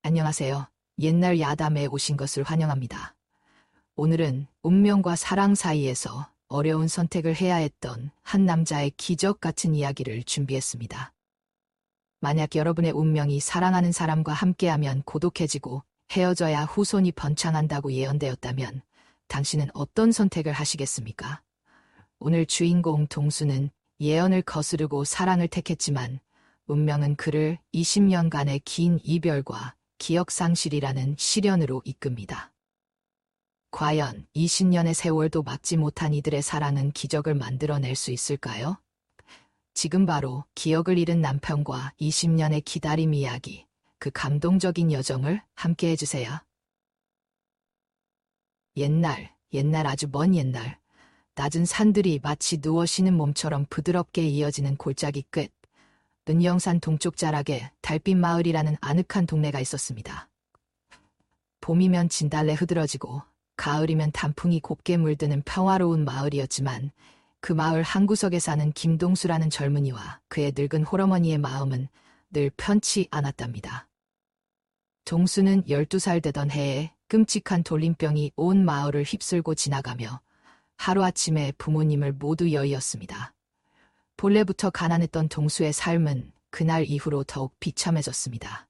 안녕하세요. 옛날 야담에 오신 것을 환영합니다. 오늘은 운명과 사랑 사이에서 어려운 선택을 해야 했던 한 남자의 기적 같은 이야기를 준비했습니다. 만약 여러분의 운명이 사랑하는 사람과 함께하면 고독해지고 헤어져야 후손이 번창한다고 예언되었다면 당신은 어떤 선택을 하시겠습니까? 오늘 주인공 동수는 예언을 거스르고 사랑을 택했지만 운명은 그를 20년간의 긴 이별과 기억상실이라는 시련으로 이끕니다. 과연 20년의 세월도 막지 못한 이들의 사랑은 기적을 만들어낼 수 있을까요? 지금 바로 기억을 잃은 남편과 20년의 기다림 이야기, 그 감동적인 여정을 함께 해주세요. 옛날 아주 먼 옛날, 낮은 산들이 마치 누워 쉬는 몸처럼 부드럽게 이어지는 골짜기 끝, 은영산 동쪽 자락에 달빛 마을이라는 아늑한 동네가 있었습니다. 봄이면 진달래 흐드러지고 가을이면 단풍이 곱게 물드는 평화로운 마을이었지만 그 마을 한구석에 사는 김동수라는 젊은이와 그의 늙은 홀어머니의 마음은 늘 편치 않았답니다. 동수는 12살 되던 해에 끔찍한 돌림병이 온 마을을 휩쓸고 지나가며 하루아침에 부모님을 모두 여의었습니다. 본래부터 가난했던 동수의 삶은 그날 이후로 더욱 비참해졌습니다.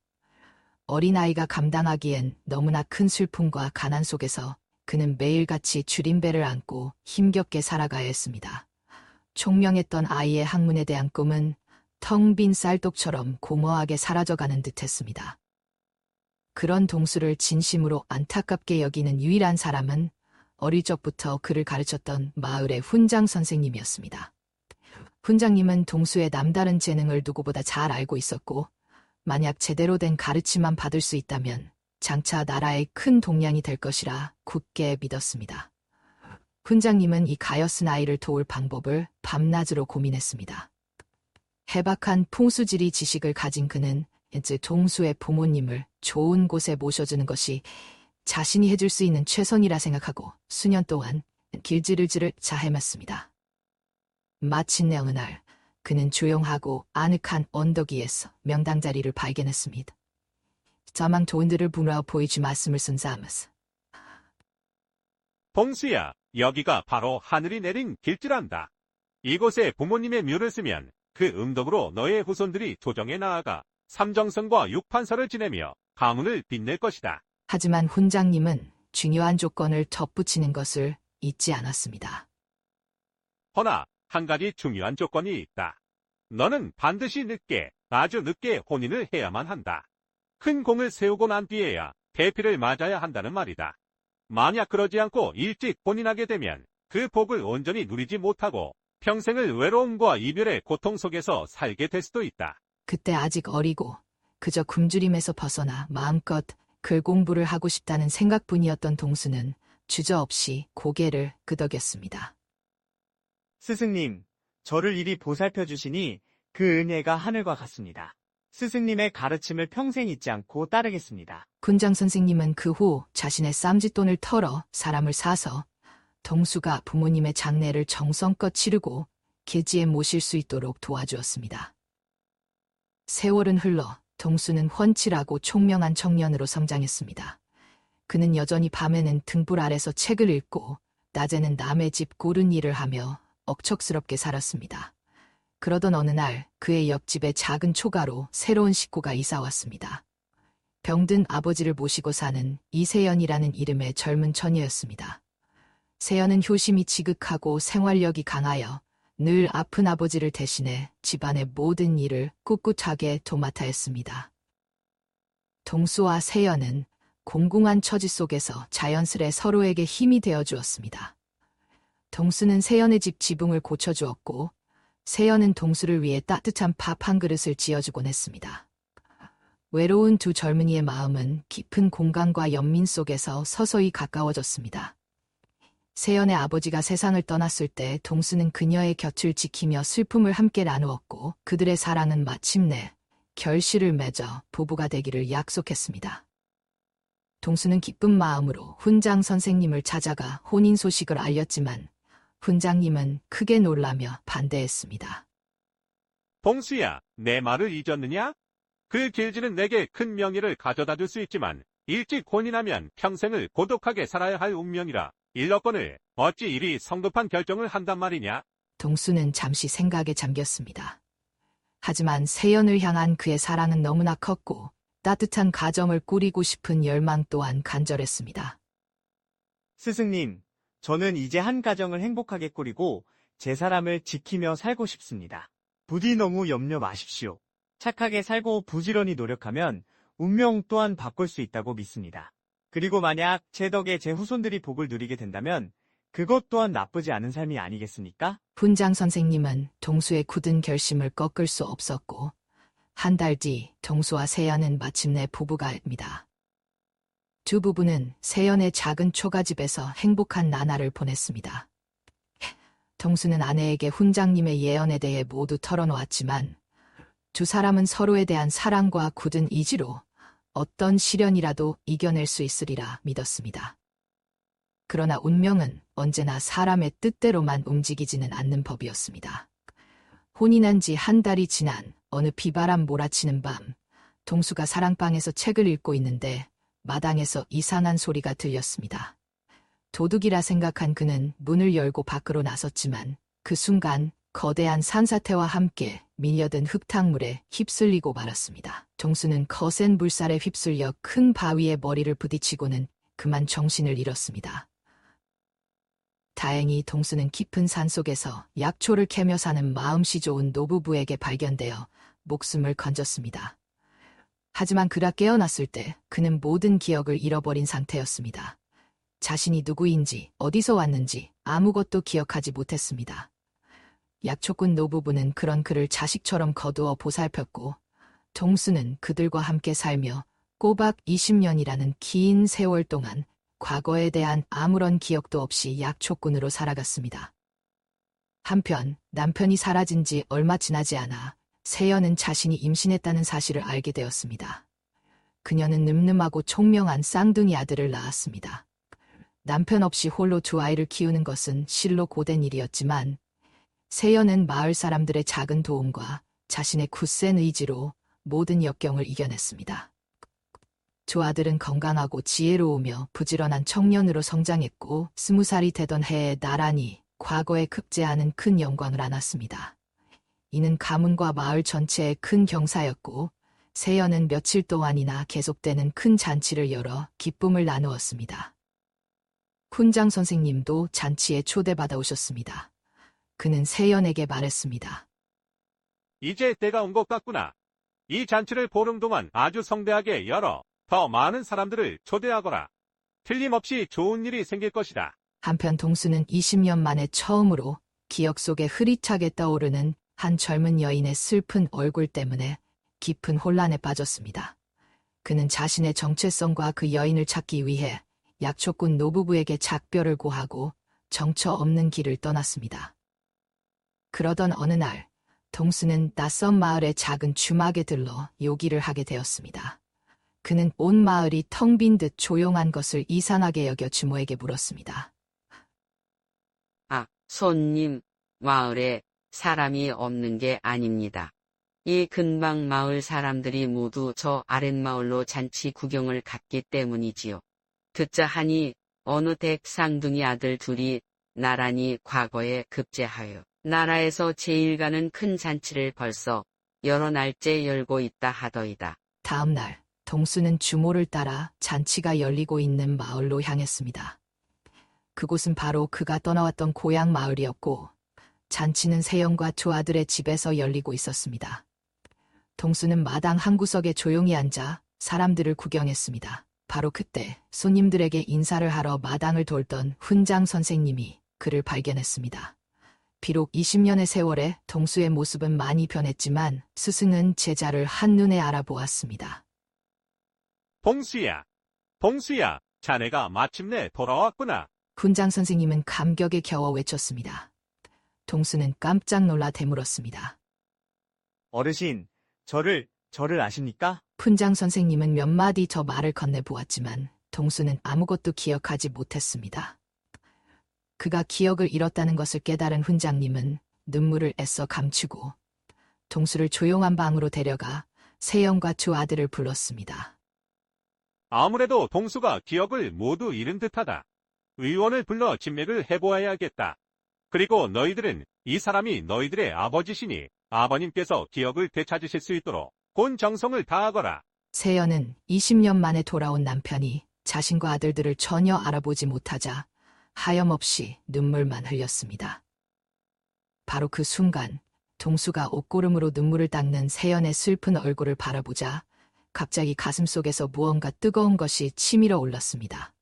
어린아이가 감당하기엔 너무나 큰 슬픔과 가난 속에서 그는 매일같이 줄임배를 안고 힘겹게 살아가야 했습니다. 총명했던 아이의 학문에 대한 꿈은 텅 빈 쌀독처럼 공허하게 사라져가는 듯했습니다. 그런 동수를 진심으로 안타깝게 여기는 유일한 사람은 어릴 적부터 그를 가르쳤던 마을의 훈장 선생님이었습니다. 훈장님은 동수의 남다른 재능을 누구보다 잘 알고 있었고 만약 제대로 된 가르침만 받을 수 있다면 장차 나라의 큰 동량이 될 것이라 굳게 믿었습니다. 훈장님은 이 가엾은 아이를 도울 방법을 밤낮으로 고민했습니다. 해박한 풍수지리 지식을 가진 그는 이제 동수의 부모님을 좋은 곳에 모셔주는 것이 자신이 해줄 수 있는 최선이라 생각하고 수년 동안 길지를 헤맸습니다. 마침내 어느 날 그는 조용하고 아늑한 언덕 위에서 명당 자리를 발견했습니다. 자망 좋은들을 부러 보이지 말씀을 선사하면서 동수야, 여기가 바로 하늘이 내린 길지란다. 이곳에 부모님의 묘를 쓰면 그 응덕으로 너의 후손들이 조정에 나아가 삼정성과 육판서를 지내며 가문을 빛낼 것이다. 하지만 훈장님은 중요한 조건을 덧붙이는 것을 잊지 않았습니다. 허나 한 가지 중요한 조건이 있다. 너는 반드시 늦게, 아주 늦게 혼인을 해야만 한다. 큰 공을 세우고 난 뒤에야 대피를 맞아야 한다는 말이다. 만약 그러지 않고 일찍 혼인하게 되면 그 복을 온전히 누리지 못하고 평생을 외로움과 이별의 고통 속에서 살게 될 수도 있다. 그때 아직 어리고 그저 굶주림에서 벗어나 마음껏 글 공부를 하고 싶다는 생각뿐이었던 동수는 주저없이 고개를 끄덕였습니다. 스승님, 저를 이리 보살펴 주시니 그 은혜가 하늘과 같습니다. 스승님의 가르침을 평생 잊지 않고 따르겠습니다. 훈장 선생님은 그 후 자신의 쌈짓돈을 털어 사람을 사서 동수가 부모님의 장례를 정성껏 치르고 계지에 모실 수 있도록 도와주었습니다. 세월은 흘러 동수는 훤칠하고 총명한 청년으로 성장했습니다. 그는 여전히 밤에는 등불 아래서 책을 읽고 낮에는 남의 집 고른 일을 하며 억척스럽게 살았습니다. 그러던 어느 날 그의 옆집에 작은 초가로 새로운 식구가 이사왔습니다. 병든 아버지를 모시고 사는 이세연이라는 이름의 젊은 처녀였습니다. 세연은 효심이 지극하고 생활력이 강하여 늘 아픈 아버지를 대신해 집안의 모든 일을 꿋꿋하게 도맡아 했습니다. 동수와 세연은 공공한 처지 속에서 자연스레 서로에게 힘이 되어 주었습니다. 동수는 세연의 집 지붕을 고쳐주었고 세연은 동수를 위해 따뜻한 밥 한 그릇을 지어주곤 했습니다. 외로운 두 젊은이의 마음은 깊은 공간과 연민 속에서 서서히 가까워졌습니다. 세연의 아버지가 세상을 떠났을 때 동수는 그녀의 곁을 지키며 슬픔을 함께 나누었고 그들의 사랑은 마침내 결실을 맺어 부부가 되기를 약속했습니다. 동수는 기쁜 마음으로 훈장 선생님을 찾아가 혼인 소식을 알렸지만 훈장님은 크게 놀라며 반대했습니다. 동수야, 내 말을 잊었느냐? 그 길지는 내게 큰 명예를 가져다 줄 수 있지만 일찍 혼인하면 평생을 고독하게 살아야 할 운명이라 일러건을 어찌 이리 성급한 결정을 한단 말이냐? 동수는 잠시 생각에 잠겼습니다. 하지만 세연을 향한 그의 사랑은 너무나 컸고 따뜻한 가정을 꾸리고 싶은 열망 또한 간절했습니다. 스승님, 저는 이제 한 가정을 행복하게 꾸리고 제 사람을 지키며 살고 싶습니다. 부디 너무 염려 마십시오. 착하게 살고 부지런히 노력하면 운명 또한 바꿀 수 있다고 믿습니다. 그리고 만약 제 덕에 제 후손들이 복을 누리게 된다면 그것 또한 나쁘지 않은 삶이 아니겠습니까? 훈장 선생님은 동수의 굳은 결심을 꺾을 수 없었고 한 달 뒤 동수와 세연은 마침내 부부가 됩니다. 두 부부는 세연의 작은 초가집에서 행복한 나날을 보냈습니다. 동수는 아내에게 훈장님의 예언에 대해 모두 털어놓았지만 두 사람은 서로에 대한 사랑과 굳은 의지로 어떤 시련이라도 이겨낼 수 있으리라 믿었습니다. 그러나 운명은 언제나 사람의 뜻대로만 움직이지는 않는 법이었습니다. 혼인한 지 한 달이 지난 어느 비바람 몰아치는 밤, 동수가 사랑방에서 책을 읽고 있는데 마당에서 이상한 소리가 들렸습니다. 도둑이라 생각한 그는 문을 열고 밖으로 나섰지만 그 순간 거대한 산사태와 함께 밀려든 흙탕물에 휩쓸리고 말았습니다. 동수는 거센 물살에 휩쓸려 큰 바위에 머리를 부딪히고는 그만 정신을 잃었습니다. 다행히 동수는 깊은 산속에서 약초를 캐며 사는 마음씨 좋은 노부부에게 발견되어 목숨을 건졌습니다. 하지만 그가 깨어났을 때 그는 모든 기억을 잃어버린 상태였습니다. 자신이 누구인지 어디서 왔는지 아무것도 기억하지 못했습니다. 약초꾼 노부부는 그런 그를 자식처럼 거두어 보살폈고 동수는 그들과 함께 살며 꼬박 20년이라는 긴 세월 동안 과거에 대한 아무런 기억도 없이 약초꾼으로 살아갔습니다. 한편 남편이 사라진 지 얼마 지나지 않아 세연은 자신이 임신했다는 사실을 알게 되었습니다. 그녀는 늠름하고 총명한 쌍둥이 아들을 낳았습니다. 남편 없이 홀로 두 아이를 키우는 것은 실로 고된 일이었지만 세연은 마을 사람들의 작은 도움과 자신의 굳센 의지로 모든 역경을 이겨냈습니다. 두 아들은 건강하고 지혜로우며 부지런한 청년으로 성장했고 20살이 되던 해에 나란히 과거에 급제하는 큰 영광을 안았습니다. 이는 가문과 마을 전체의 큰 경사였고 세연은 며칠 동안이나 계속되는 큰 잔치를 열어 기쁨을 나누었습니다. 훈장 선생님도 잔치에 초대받아 오셨습니다. 그는 세연에게 말했습니다. 이제 때가 온 것 같구나. 이 잔치를 보름 동안 아주 성대하게 열어 더 많은 사람들을 초대하거라. 틀림없이 좋은 일이 생길 것이다. 한편 동수는 20년 만에 처음으로 기억 속에 흐릿하게 떠오르는 한 젊은 여인의 슬픈 얼굴 때문에 깊은 혼란에 빠졌습니다. 그는 자신의 정체성과 그 여인을 찾기 위해 약초꾼 노부부에게 작별을 고하고 정처 없는 길을 떠났습니다. 그러던 어느 날 동수는 낯선 마을의 작은 주막에 들러 요기를 하게 되었습니다. 그는 온 마을이 텅 빈 듯 조용한 것을 이상하게 여겨 주모에게 물었습니다. 아, 손님, 마을에 사람이 없는 게 아닙니다. 이 근방 마을 사람들이 모두 저 아랫마을로 잔치 구경을 갔기 때문이지요. 듣자 하니 어느 댁 쌍둥이 아들 둘이 나란히 과거에 급제하여 나라에서 제일 가는 큰 잔치를 벌써 여러 날째 열고 있다 하더이다. 다음 날 동수는 주모를 따라 잔치가 열리고 있는 마을로 향했습니다. 그곳은 바로 그가 떠나왔던 고향 마을이었고 잔치는 세연과 두 아들의 집에서 열리고 있었습니다. 동수는 마당 한 구석에 조용히 앉아 사람들을 구경했습니다. 바로 그때 손님들에게 인사를 하러 마당을 돌던 훈장 선생님이 그를 발견했습니다. 비록 20년의 세월에 동수의 모습은 많이 변했지만 스승은 제자를 한눈에 알아보았습니다. 동수야, 동수야, 자네가 마침내 돌아왔구나. 훈장 선생님은 감격에 겨워 외쳤습니다. 동수는 깜짝 놀라 되물었습니다. 어르신, 저를 아십니까? 훈장 선생님은 몇 마디 더 말을 건네보았지만 동수는 아무것도 기억하지 못했습니다. 그가 기억을 잃었다는 것을 깨달은 훈장님은 눈물을 애써 감추고 동수를 조용한 방으로 데려가 세영과 두 아들을 불렀습니다. 아무래도 동수가 기억을 모두 잃은 듯하다. 의원을 불러 진맥을 해보아야겠다. 그리고 너희들은 이 사람이 너희들의 아버지시니 아버님께서 기억을 되찾으실 수 있도록 본 정성을 다하거라. 세연은 20년 만에 돌아온 남편이 자신과 아들들을 전혀 알아보지 못하자 하염없이 눈물만 흘렸습니다. 바로 그 순간 동수가 옷고름으로 눈물을 닦는 세연의 슬픈 얼굴을 바라보자 갑자기 가슴속에서 무언가 뜨거운 것이 치밀어 올랐습니다.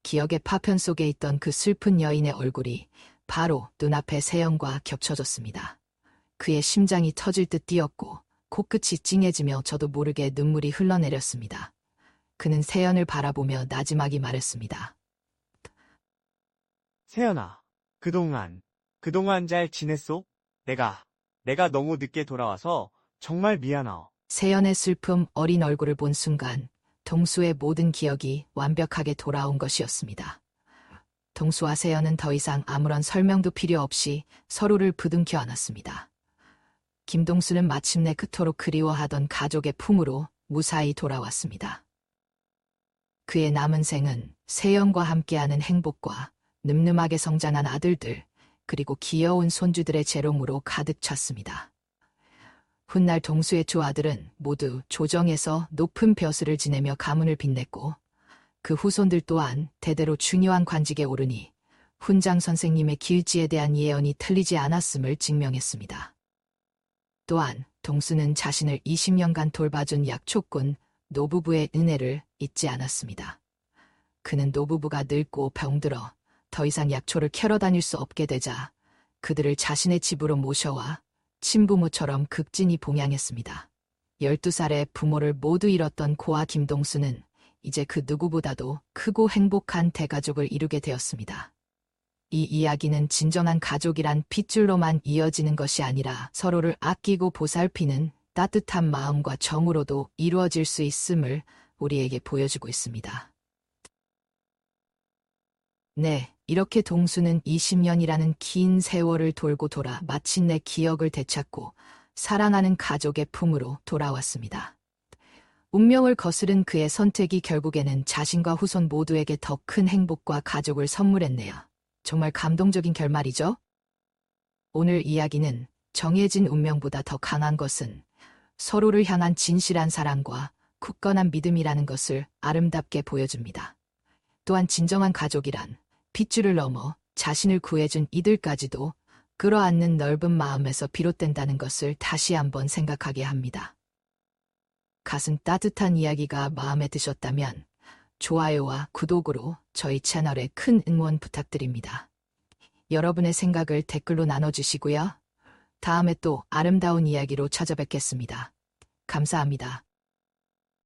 기억의 파편 속에 있던 그 슬픈 여인의 얼굴이 바로 눈앞에 세연과 겹쳐졌습니다. 그의 심장이 터질 듯 뛰었고 코끝이 찡해지며 저도 모르게 눈물이 흘러내렸습니다. 그는 세연을 바라보며 나지막이 말했습니다. 세연아, 그동안 잘 지냈소? 내가 너무 늦게 돌아와서 정말 미안하오. 세연의 슬픔 어린 얼굴을 본 순간 동수의 모든 기억이 완벽하게 돌아온 것이었습니다. 동수와 세연은 더 이상 아무런 설명도 필요 없이 서로를 부둥켜 안았습니다. 김동수는 마침내 그토록 그리워하던 가족의 품으로 무사히 돌아왔습니다. 그의 남은 생은 세연과 함께하는 행복과 늠름하게 성장한 아들들, 그리고 귀여운 손주들의 재롱으로 가득 찼습니다. 훗날 동수의 두 아들은 모두 조정에서 높은 벼슬을 지내며 가문을 빛냈고 그 후손들 또한 대대로 중요한 관직에 오르니 훈장 선생님의 길지에 대한 예언이 틀리지 않았음을 증명했습니다. 또한 동수는 자신을 20년간 돌봐준 약초꾼 노부부의 은혜를 잊지 않았습니다. 그는 노부부가 늙고 병들어 더 이상 약초를 캐러 다닐 수 없게 되자 그들을 자신의 집으로 모셔와 친부모처럼 극진히 봉양했습니다. 12살에 부모를 모두 잃었던 고아 김동수는 이제 그 누구보다도 크고 행복한 대가족을 이루게 되었습니다. 이 이야기는 진정한 가족이란 핏줄로만 이어지는 것이 아니라 서로를 아끼고 보살피는 따뜻한 마음과 정으로도 이루어질 수 있음을 우리에게 보여주고 있습니다. 네, 이렇게 동수는 20년이라는 긴 세월을 돌고 돌아 마침내 기억을 되찾고 사랑하는 가족의 품으로 돌아왔습니다. 운명을 거스른 그의 선택이 결국에는 자신과 후손 모두에게 더 큰 행복과 가족을 선물했네요. 정말 감동적인 결말이죠? 오늘 이야기는 정해진 운명보다 더 강한 것은 서로를 향한 진실한 사랑과 굳건한 믿음이라는 것을 아름답게 보여줍니다. 또한 진정한 가족이란 핏줄을 넘어 자신을 구해준 이들까지도 끌어안는 넓은 마음에서 비롯된다는 것을 다시 한번 생각하게 합니다. 가슴 따뜻한 이야기가 마음에 드셨다면 좋아요와 구독으로 저희 채널에 큰 응원 부탁드립니다. 여러분의 생각을 댓글로 나눠주시고요. 다음에 또 아름다운 이야기로 찾아뵙겠습니다. 감사합니다.